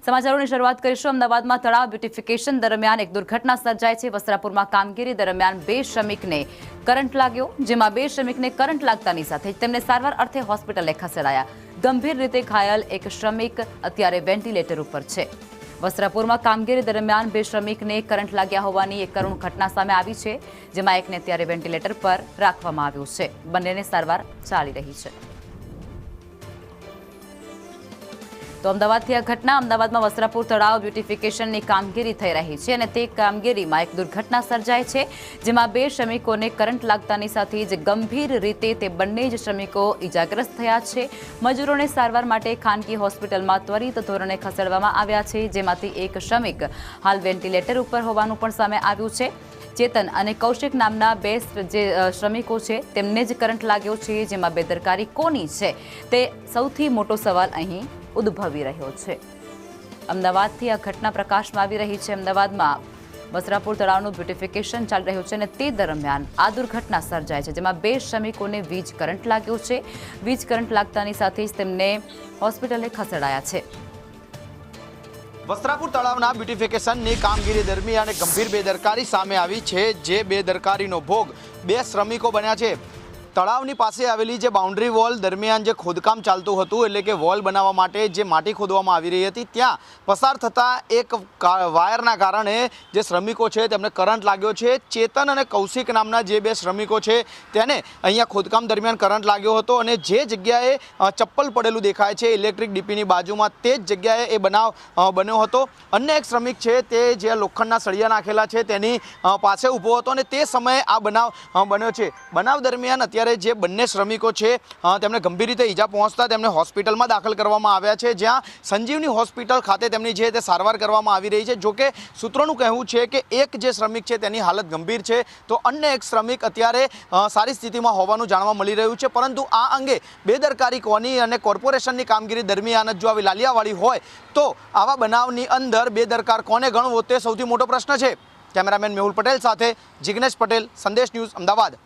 સમાચારોની શરૂઆત કરીશું અમદાવાદમાં તળાવ બ્યુટિફિકેશન દરમિયાન એક દુર્ઘટના સર્જાઈ છે। વસ્ત્રાપુરમાં કામગીરી દરમિયાન 2 શ્રમિકને કરંટ લાગ્યો, જેમાં 2 શ્રમિકને કરંટ લાગતાની સાથે તેમને સારવાર અર્થે હોસ્પિટલે ખસેડાયા। ગંભીર રીતે ઘાયલ એક શ્રમિક અત્યારે વેન્ટિલેટર ઉપર છે। વસ્ત્રાપુરમાં કામગીરી દરમિયાન 2 શ્રમિકને કરંટ લાગ્યા હોવાની એક કરુણ ઘટના સામે આવી છે, જેમાં એકને અત્યારે વેન્ટિલેટર પર રાખવામાં આવ્યું છે। બંનેને સારવાર ચાલી રહી છે। તો અમદાવાદથી આ ઘટના અમદાવાદમાં વસ્ત્રાપુર તળાવ બ્યુટિફિકેશનની કામગીરી થઈ રહી છે અને તે કામગીરીમાં એક દુર્ઘટના સર્જાઈ છે, જેમાં 2 શ્રમિકોને કરંટ લાગતાની સાથે જ ગંભીર રીતે તે બંને જ શ્રમિકો ઇજાગ્રસ્ત થયા છે। મજૂરોને સારવાર માટે ખાનગી હોસ્પિટલમાં ત્વરિત ધોરણે ખસેડવામાં આવ્યા છે, જેમાંથી એક શ્રમિક હાલ વેન્ટિલેટર ઉપર હોવાનું પણ સામે આવ્યું છે। ચેતન અને કૌશિક નામના 2 જે શ્રમિકો છે તેમને જ કરંટ લાગ્યો છે, જેમાં બેદરકારી કોની છે તે સૌથી મોટો સવાલ અહીં ઉદ્ભવી રહ્યો છે। અમદાવાદથી આ ઘટના પ્રકાશમાં આવી રહી છે। અમદાવાદમાં વસ્ત્રાપુર તળાવનું બ્યુટિફિકેશન ચાલી રહ્યું છે અને તે દરમિયાન આ દુર્ઘટના સર્જાય છે, જેમાં 2 શ્રમિકોને વીજ કરંટ લાગ્યો છે। વીજ કરંટ લાગતાની સાથે જ તેમને હોસ્પિટલે ખસેડાયા છે। વસ્ત્રાપુર તળાવના બ્યુટિફિકેશનની કામગીરી દરમિયાન ગંભીર બેદરકારી સામે આવી છે, જે બેદરકારીનો ભોગ 2 શ્રમિકો બન્યા છે। તળાવની પાસે આવેલી જે બાઉન્ડ્રી વોલ દરમિયાન જે ખોદકામ ચાલતું હતું, એટલે કે વોલ બનાવવા માટે જે માટી ખોદવામાં આવી રહી હતી, ત્યાં પસાર થતા એક વાયરના કારણે જે શ્રમિકો છે તેમને કરંટ લાગ્યો છે। ચેતન અને કૌશિક નામના જે 2 શ્રમિકો છે તેને અહીંયા ખોદકામ દરમિયાન કરંટ લાગ્યો હતો અને જે જગ્યાએ ચપ્પલ પડેલું દેખાય છે ઇલેક્ટ્રિક ડીપીની બાજુમાં, તે જ જગ્યાએ એ બનાવ બન્યો હતો। અન્ય એક શ્રમિક છે તે જે લોખંડના સળિયા નાખેલા છે તેની પાસે ઊભો હતો અને તે સમયે આ બનાવ બન્યો છે। બનાવ દરમિયાન અત્યારે જે બંને શ્રમિકો છે તેમને ગંભીર રીતે ઈજા પહોંચતા તેમને હોસ્પિટલમાં દાખલ કરવામાં આવ્યા છે, જ્યાં સંજીવની હોસ્પિટલ ખાતે તેમની જે તે સારવાર કરવામાં આવી રહી છે। જોકે સૂત્રોનું કહેવું છે કે એક જે શ્રમિક છે તેની હાલત ગંભીર છે, તો અન્ય એક શ્રમિક અત્યારે સારી સ્થિતિમાં હોવાનું જાણવા મળી રહ્યું છે। પરંતુ આ અંગે બેદરકારી કોની અને કોર્પોરેશનની કામગીરી દરમિયાન જ જો આવી લાલિયાવાળી હોય તો આવા બનાવની અંદર બેદરકાર કોને ગણવો તે સૌથી મોટો પ્રશ્ન છે। કેમેરામેન મેહુલ પટેલ સાથે જિગ્નેશ પટેલ, સંદેશ ન્યૂઝ, અમદાવાદ।